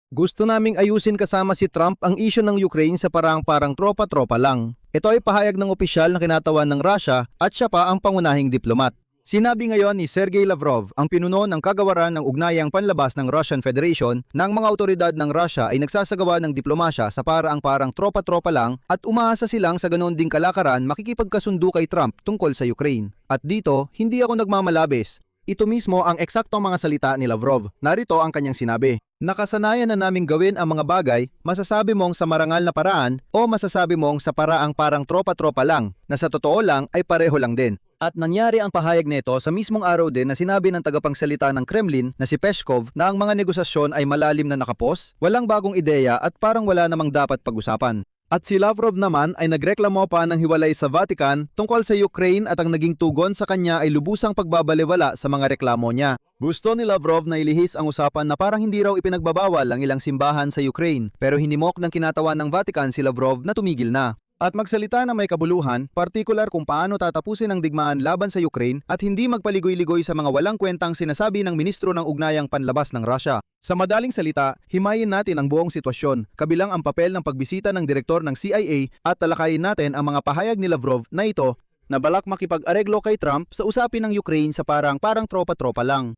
Gusto naming ayusin kasama si Trump ang isyu ng Ukraine sa parang tropa-tropa lang. Ito ay pahayag ng opisyal na kinatawan ng Russia at siya pa ang pangunahing diplomat. Sinabi ngayon ni Sergey Lavrov, ang pinuno ng kagawaran ng ugnayang panlabas ng Russian Federation, na ang mga otoridad ng Russia ay nagsasagawa ng diplomasya sa parang tropa-tropa lang at umaasa silang sa ganoon ding kalakaran makikipagkasundo kay Trump tungkol sa Ukraine. At dito, hindi ako nagmamalabis. Ito mismo ang eksaktong mga salita ni Lavrov. Narito ang kanyang sinabi. Nakasanayan na naming gawin ang mga bagay, masasabi mong sa marangal na paraan o masasabi mong sa parang tropa-tropa lang, na sa totoo lang ay pareho lang din. At nangyari ang pahayag nito sa mismong araw din na sinabi ng tagapagsalita ng Kremlin na si Peskov na ang mga negosasyon ay malalim na nakapos, walang bagong ideya at parang wala namang dapat pag-usapan. At si Lavrov naman ay nagreklamo pa ng hiwalay sa Vatican tungkol sa Ukraine at ang naging tugon sa kanya ay lubusang pagbabalewala sa mga reklamo niya. Gusto ni Lavrov na ilihis ang usapan na parang hindi raw ipinagbabawal ang ilang simbahan sa Ukraine, pero hinimok ng kinatawan ng Vatican si Lavrov na tumigil na. At magsalita na may kabuluhan, partikular kung paano tatapusin ang digmaan laban sa Ukraine at hindi magpaligoy-ligoy sa mga walang kwentang sinasabi ng Ministro ng Ugnayang Panlabas ng Russia. Sa madaling salita, himayin natin ang buong sitwasyon, kabilang ang papel ng pagbisita ng direktor ng CIA at talakayin natin ang mga pahayag ni Lavrov na ito na balak makipag-areglo kay Trump sa usapin ng Ukraine sa parang tropa-tropa lang.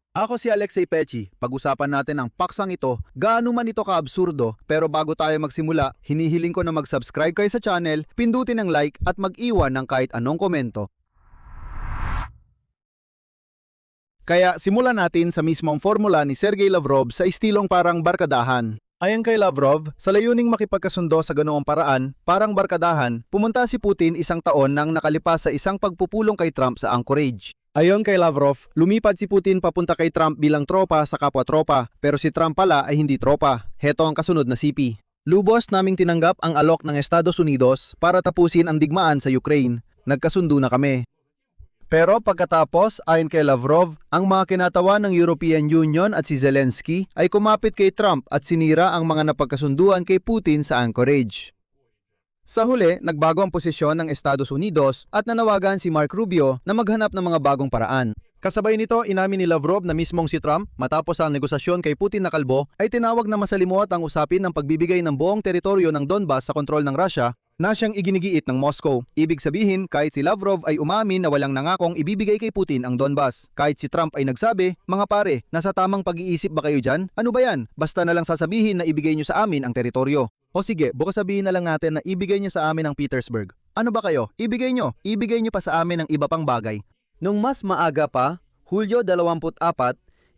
Ako si Alexei Pechi. Pag-usapan natin ang paksang ito, gaano man ito kaabsurdo, pero bago tayo magsimula, hinihiling ko na mag-subscribe kayo sa channel, pindutin ang like at mag-iwan ng kahit anong komento. Kaya simulan natin sa mismong formula ni Sergey Lavrov sa istilong parang barkadahan. Ayon kay Lavrov, sa layuning makipagkasundo sa ganoong paraan, parang barkadahan, pumunta si Putin isang taon nang nakalipas sa isang pagpupulong kay Trump sa Anchorage. Ayon kay Lavrov, lumipad si Putin papunta kay Trump bilang tropa sa kapwa-tropa, pero si Trump pala ay hindi tropa. Heto ang kasunod na sipi. Lubos naming tinanggap ang alok ng Estados Unidos para tapusin ang digmaan sa Ukraine. Nagkasundo na kami. Pero pagkatapos, ayon kay Lavrov, ang mga kinatawan ng European Union at si Zelensky ay kumapit kay Trump at sinira ang mga napagkasunduan kay Putin sa Anchorage. Sa huli, nagbago ang posisyon ng Estados Unidos at nanawagan si Marco Rubio na maghanap ng mga bagong paraan. Kasabay nito, inamin ni Lavrov na mismong si Trump, matapos ang negosasyon kay Putin na kalbo, ay tinawag na masalimuot ang usapin ng pagbibigay ng buong teritoryo ng Donbas sa kontrol ng Russia na siyang iginigiit ng Moscow. Ibig sabihin, kahit si Lavrov ay umamin na walang nangakong ibibigay kay Putin ang Donbas. Kahit si Trump ay nagsabi, mga pare, nasa tamang pag-iisip ba kayo dyan? Ano ba yan? Basta na lang sasabihin na ibigay nyo sa amin ang teritoryo. O sige, bukas sabihin na lang natin na ibigay nyo sa amin ang Petersburg. Ano ba kayo? Ibigay nyo pa sa amin ang iba pang bagay. Nung mas maaga pa, Hulyo 24,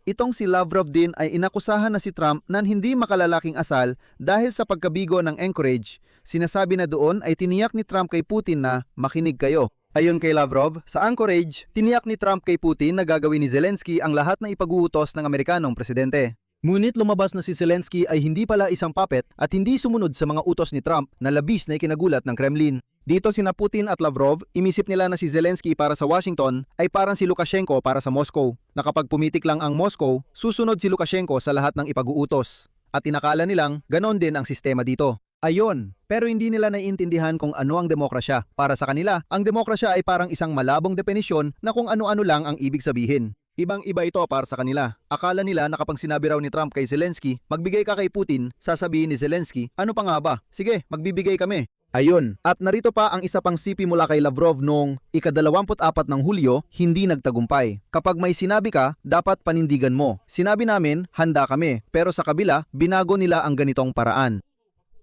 itong si Lavrov din ay inakusahan na si Trump na hindi makalalaking asal dahil sa pagkabigo ng Anchorage. Sinasabi na doon ay tiniyak ni Trump kay Putin na makinig kayo. Ayon kay Lavrov, sa Anchorage, tiniyak ni Trump kay Putin na gagawin ni Zelensky ang lahat na ipag-uutos ng Amerikanong presidente. Ngunit lumabas na si Zelensky ay hindi pala isang puppet at hindi sumunod sa mga utos ni Trump na labis na ikinagulat ng Kremlin. Dito sina Putin at Lavrov, imisip nila na si Zelensky para sa Washington ay parang si Lukashenko para sa Moscow. Na kapag pumitik lang ang Moscow, susunod si Lukashenko sa lahat ng ipag-uutos. At inakala nilang ganon din ang sistema dito. Ayon, pero hindi nila naiintindihan kung ano ang demokrasya. Para sa kanila, ang demokrasya ay parang isang malabong definisyon na kung ano-ano lang ang ibig sabihin. Ibang-iba ito para sa kanila. Akala nila na kapag sinabi raw ni Trump kay Zelensky, magbigay ka kay Putin, sasabihin ni Zelensky, ano pa nga ba? Sige, magbibigay kami. Ayun, at narito pa ang isa pang sipi mula kay Lavrov noong ika-24 ng Hulyo, hindi nagtagumpay. Kapag may sinabi ka, dapat panindigan mo. Sinabi namin, handa kami, pero sa kabila, binago nila ang ganitong paraan.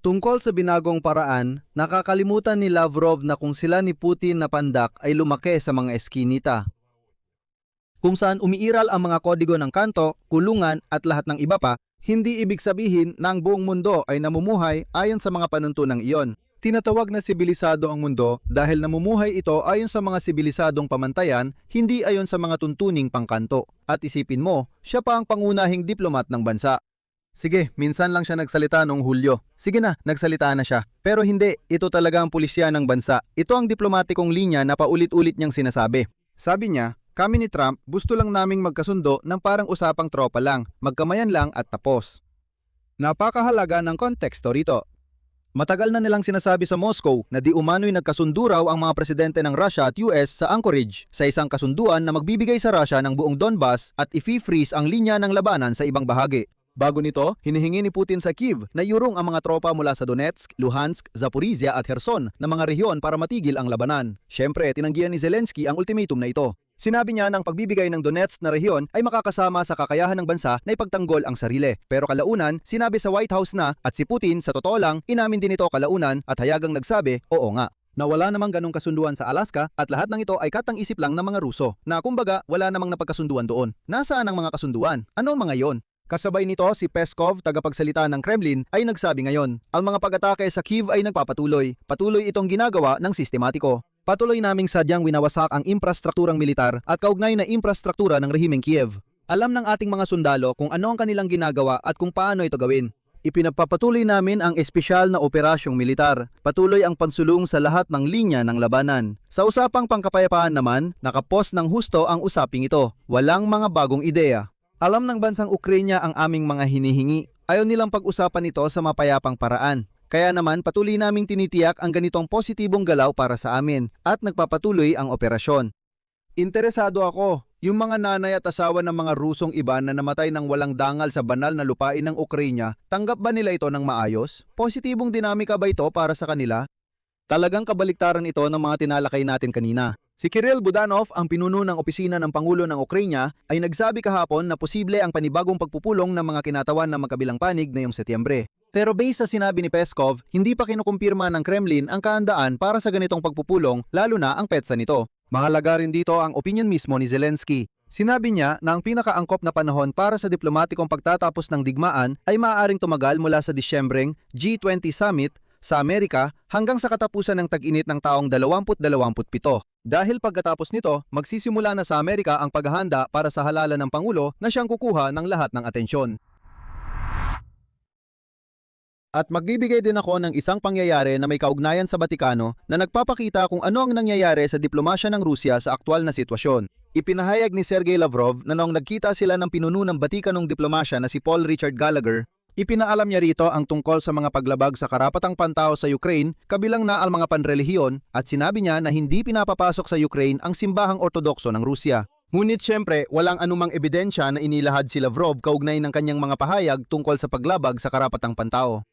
Tungkol sa binagong paraan, nakakalimutan ni Lavrov na kung sila ni Putin na pandak ay lumaki sa mga eskinita, kung saan umiiral ang mga kodigo ng kanto, kulungan at lahat ng iba pa, hindi ibig sabihin na ang buong mundo ay namumuhay ayon sa mga panuntunang iyon. Tinatawag na sibilisado ang mundo dahil namumuhay ito ayon sa mga sibilisadong pamantayan, hindi ayon sa mga tuntuning pangkanto. At isipin mo, siya pa ang pangunahing diplomat ng bansa. Sige, minsan lang siya nagsalita noong Hulyo. Sige na, nagsalita na siya. Pero hindi, ito talaga ang pulisya ng bansa. Ito ang diplomatikong linya na paulit-ulit niyang sinasabi. Sabi niya, kami ni Trump, gusto lang naming magkasundo ng parang usapang tropa lang, magkamayan lang at tapos. Napakahalaga ng konteksto rito. Matagal na nilang sinasabi sa Moscow na di umano'y nagkasundo raw ang mga presidente ng Russia at US sa Anchorage sa isang kasunduan na magbibigay sa Russia ng buong Donbas at i-freeze ang linya ng labanan sa ibang bahagi. Bago nito, hinihingi ni Putin sa Kyiv na iurong ang mga tropa mula sa Donetsk, Luhansk, Zaporizhia at Kherson na mga rehiyon para matigil ang labanan. Siyempre, tinanggihan ni Zelensky ang ultimatum na ito. Sinabi niya na ang pagbibigay ng Donetsk na rehiyon ay makakasama sa kakayahan ng bansa na ipagtanggol ang sarili. Pero kalaunan, sinabi sa White House na at si Putin sa totoo lang inamin din ito kalaunan at hayagang nagsabi, oo nga. Na wala namang ganong kasunduan sa Alaska at lahat ng ito ay katang-isip lang ng mga Ruso na kumbaga wala namang napagkasunduan doon. Nasaan ang mga kasunduan? Ano ang mga yon? Kasabay nito si Peskov, tagapagsalita ng Kremlin, ay nagsabi ngayon, ang mga pag-atake sa Kyiv ay nagpapatuloy. Patuloy itong ginagawa ng sistematiko. Patuloy naming sadyang winawasak ang infrastrukturang militar at kaugnay na infrastruktura ng rehimeng Kiev. Alam ng ating mga sundalo kung ano ang kanilang ginagawa at kung paano ito gawin. Ipinagpapatuloy namin ang espesyal na operasyong militar. Patuloy ang pansulong sa lahat ng linya ng labanan. Sa usapang pangkapayapaan naman, nakapos ng husto ang usaping ito. Walang mga bagong ideya. Alam ng bansang Ukraine ang aming mga hinihingi. Ayaw nilang pag-usapan ito sa mapayapang paraan. Kaya naman patuloy naming tinitiyak ang ganitong positibong galaw para sa amin at nagpapatuloy ang operasyon. Interesado ako. Yung mga nanay at asawa ng mga Rusong iba na namatay ng walang dangal sa banal na lupain ng Ukraine, tanggap ba nila ito ng maayos? Positibong dinamika ba ito para sa kanila? Talagang kabaliktaran ito ng mga tinalakay natin kanina. Si Kirill Budanov, ang pinuno ng opisina ng Pangulo ng Ukraine, ay nagsabi kahapon na posible ang panibagong pagpupulong ng mga kinatawan ng magkabilang panig ngayong Setyembre. Pero base sa sinabi ni Peskov, hindi pa kinukumpirma ng Kremlin ang kahandaan para sa ganitong pagpupulong, lalo na ang petsa nito. Mahalaga rin dito ang opinion mismo ni Zelensky. Sinabi niya na ang pinakaangkop na panahon para sa diplomatikong pagtatapos ng digmaan ay maaaring tumagal mula sa Disyembreng G20 Summit sa Amerika hanggang sa katapusan ng tag-init ng taong 2027. Dahil pagkatapos nito, magsisimula na sa Amerika ang paghahanda para sa halalan ng Pangulo na siyang kukuha ng lahat ng atensyon. At magbibigay din ako ng isang pangyayari na may kaugnayan sa Batikano na nagpapakita kung ano ang nangyayari sa diplomasya ng Rusya sa aktwal na sitwasyon. Ipinahayag ni Sergey Lavrov na noong nagkita sila ng pinuno ng Batikanong diplomasya na si Paul Richard Gallagher, ipinaalam niya rito ang tungkol sa mga paglabag sa karapatang pantao sa Ukraine, kabilang na ang mga panrelihiyon, at sinabi niya na hindi pinapapasok sa Ukraine ang simbahang ortodokso ng Rusya. Ngunit siyempre, walang anumang ebidensya na inilahad si Lavrov kaugnay ng kanyang mga pahayag tungkol sa paglabag sa karapatang pantao.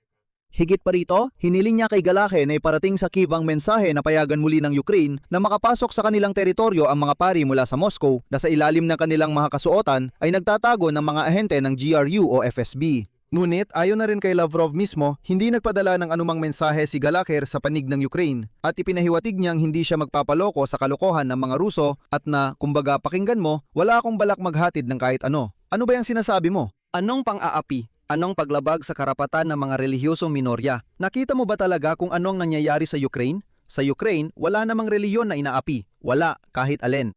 Higit pa rito, hiniling niya kay Galake na iparating sa Kyiv ang mensahe na payagan muli ng Ukraine na makapasok sa kanilang teritoryo ang mga pari mula sa Moscow na sa ilalim ng kanilang mga kasuotan ay nagtatago ng mga ahente ng GRU o FSB. Ngunit ayon na rin kay Lavrov mismo, hindi nagpadala ng anumang mensahe si Gallagher sa panig ng Ukraine at ipinahiwatig niyang hindi siya magpapaloko sa kalokohan ng mga Ruso at na, kumbaga pakinggan mo, wala akong balak maghatid ng kahit ano. Ano ba yung sinasabi mo? Anong pang-aapi? Anong paglabag sa karapatan ng mga relihiyosong minorya? Nakita mo ba talaga kung anong nangyayari sa Ukraine? Sa Ukraine, wala namang reliyon na inaapi. Wala, kahit alin.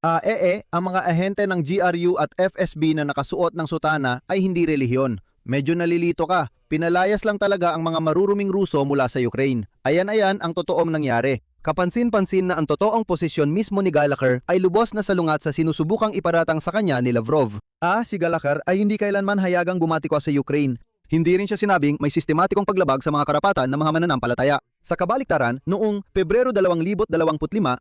Ang mga ahente ng GRU at FSB na nakasuot ng sutana ay hindi relihiyon. Medyo nalilito ka. Pinalayas lang talaga ang mga maruruming Ruso mula sa Ukraine. Ayan ang totoong nangyari. Kapansin-pansin na ang totoong posisyon mismo ni Gallagher ay lubos na salungat sa sinusubukang iparatang sa kanya ni Lavrov. Si Gallagher ay hindi kailanman hayagang bumatikwa sa Ukraine. Hindi rin siya sinabing may sistematikong paglabag sa mga karapatan ng mga mananampalataya. Sa kabaliktaran, noong Pebrero 2025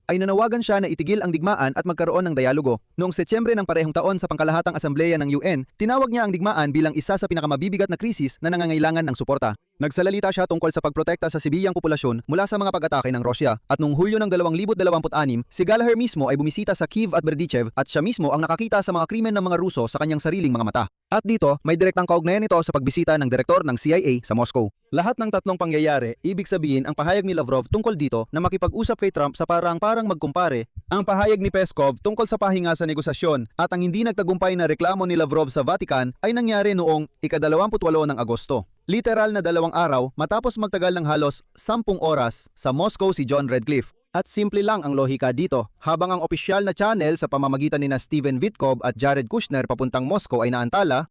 ay nanawagan siya na itigil ang digmaan at magkaroon ng dialogo. Noong Setyembre ng parehong taon sa pangkalahatang asambleya ng UN, tinawag niya ang digmaan bilang isa sa pinakamabibigat na krisis na nangangailangan ng suporta. Nagsalalita siya tungkol sa pagprotekta sa sibiyang populasyon mula sa mga pag-atake ng Rusya. At noong Hulyo ng 2026, si Gallagher mismo ay bumisita sa Kyiv at Berdichev at siya mismo ang nakakita sa mga krimen ng mga Ruso sa kanyang sariling mga mata. At dito, may direktang kaugnayan ito sa pagbisita ng direktor ng CIA sa Moscow. Lahat ng tatlong pangyayari, ibig sabihin ang pahayag ni Lavrov tungkol dito na makipag-usap kay Trump sa parang magkumpare, ang pahayag ni Peskov tungkol sa pahinga sa negosasyon at ang hindi nagtagumpay na reklamo ni Lavrov sa Vatican ay nangyari noong ika-28 ng Agosto. Literal na 2 araw matapos magtagal ng halos 10 oras sa Moscow si John Redcliffe. At simple lang ang lohika dito, habang ang opisyal na channel sa pamamagitan ni Steven Witkoff at Jared Kushner papuntang Moscow ay naantala,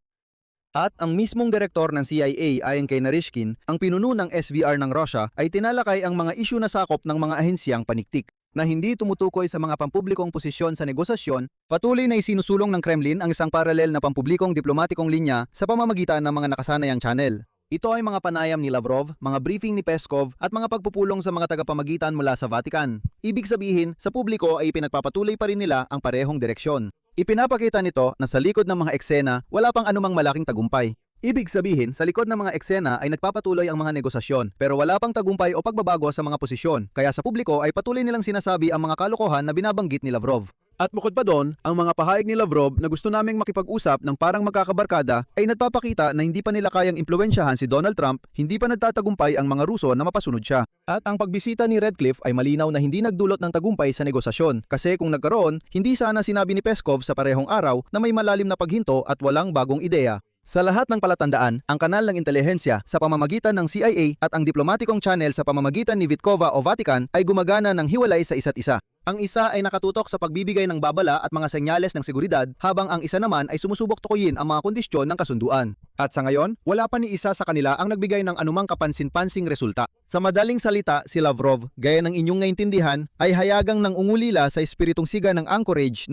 at ang mismong direktor ng CIA ayon kay Narishkin, ang pinuno ng SVR ng Russia ay tinalakay ang mga isyu na sakop ng mga ahensyang paniktik na hindi tumutukoy sa mga pampublikong posisyon sa negosasyon. Patuloy na isinusulong ng Kremlin ang isang paralel na pampublikong diplomatikong linya sa pamamagitan ng mga nakasanayang channel. Ito ay mga panayam ni Lavrov, mga briefing ni Peskov at mga pagpupulong sa mga tagapamagitan mula sa Vatican. Ibig sabihin, sa publiko ay pinagpapatuloy pa rin nila ang parehong direksyon. Ipinapakita nito na sa likod ng mga eksena, wala pang anumang malaking tagumpay. Ibig sabihin, sa likod ng mga eksena ay nagpapatuloy ang mga negosasyon pero wala pang tagumpay o pagbabago sa mga posisyon. Kaya sa publiko ay patuloy nilang sinasabi ang mga kalokohan na binabanggit ni Lavrov. At bukod pa doon, ang mga pahayag ni Lavrov na gusto naming makipag-usap ng parang magkakabarkada ay nagpapakita na hindi pa nila kayang impluwensyahan si Donald Trump, hindi pa nagtatagumpay ang mga Ruso na mapasunod siya. At ang pagbisita ni Redcliffe ay malinaw na hindi nagdulot ng tagumpay sa negosasyon kasi kung nagkaroon, hindi sana sinabi ni Peskov sa parehong araw na may malalim na paghinto at walang bagong ideya. Sa lahat ng palatandaan, ang kanal ng intelihensya sa pamamagitan ng CIA at ang diplomatikong channel sa pamamagitan ni Vitkova o Vatican ay gumagana ng hiwalay sa isa't isa. Ang isa ay nakatutok sa pagbibigay ng babala at mga senyales ng seguridad habang ang isa naman ay sumusubok tukuyin ang mga kondisyon ng kasunduan. At sa ngayon, wala pa ni isa sa kanila ang nagbigay ng anumang kapansin-pansing resulta. Sa madaling salita, si Lavrov, gaya ng inyong naintindihan, ay hayagang nang ungulila sa espiritong siga ng Anchorage.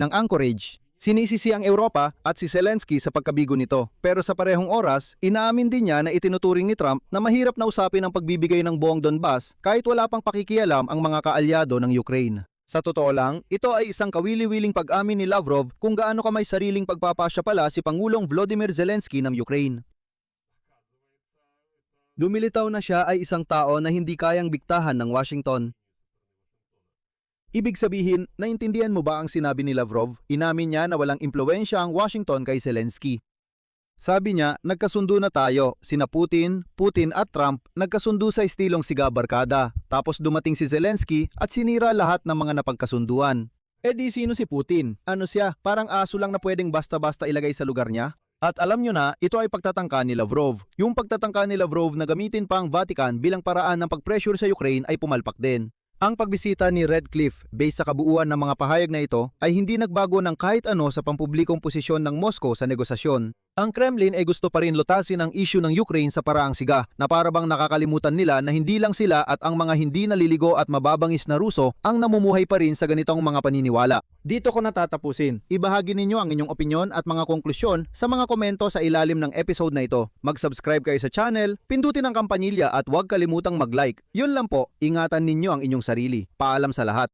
Sinisisi ang Europa at si Zelensky sa pagkabigo nito. Pero sa parehong oras, inaamin din niya na itinuturing ni Trump na mahirap na usapin ang pagbibigay ng buong Donbas kahit wala pang pakikialam ang mga kaalyado ng Ukraine. Sa totoo lang, ito ay isang kawili-wiling pag-amin ni Lavrov kung gaano kamay sariling pagpapasya pala si Pangulong Volodymyr Zelensky ng Ukraine. Lumilitaw na siya ay isang tao na hindi kayang biktahan ng Washington. Ibig sabihin, naintindihan mo ba ang sinabi ni Lavrov? Inamin niya na walang impluwensya ang Washington kay Zelensky. Sabi niya, nagkasundo na tayo, sina Putin at Trump nagkasundo sa estilong siga barkada. Tapos dumating si Zelensky at sinira lahat ng mga napagkasunduan. Eh di sino si Putin? Ano siya? Parang aso lang na pwedeng basta-basta ilagay sa lugar niya? At alam nyo na, ito ay pagtatangka ni Lavrov. Yung pagtatangka ni Lavrov na gamitin pa ang Vatican bilang paraan ng pag-pressure sa Ukraine ay pumalpak din. Ang pagbisita ni Redcliffe based sa kabuuan ng mga pahayag na ito ay hindi nagbago ng kahit ano sa pampublikong posisyon ng Moscow sa negosasyon. Ang Kremlin ay gusto pa rin lutasin ang issue ng Ukraine sa paraang siga na para bang nakakalimutan nila na hindi lang sila at ang mga hindi naliligo at mababangis na Ruso ang namumuhay pa rin sa ganitong mga paniniwala. Dito ko natatapusin. Ibahagi ninyo ang inyong opinyon at mga konklusyon sa mga komento sa ilalim ng episode na ito. Mag-subscribe kayo sa channel, pindutin ang kampanilya at huwag kalimutang mag-like. Yun lang po, ingatan ninyo ang inyong sarili. Paalam sa lahat.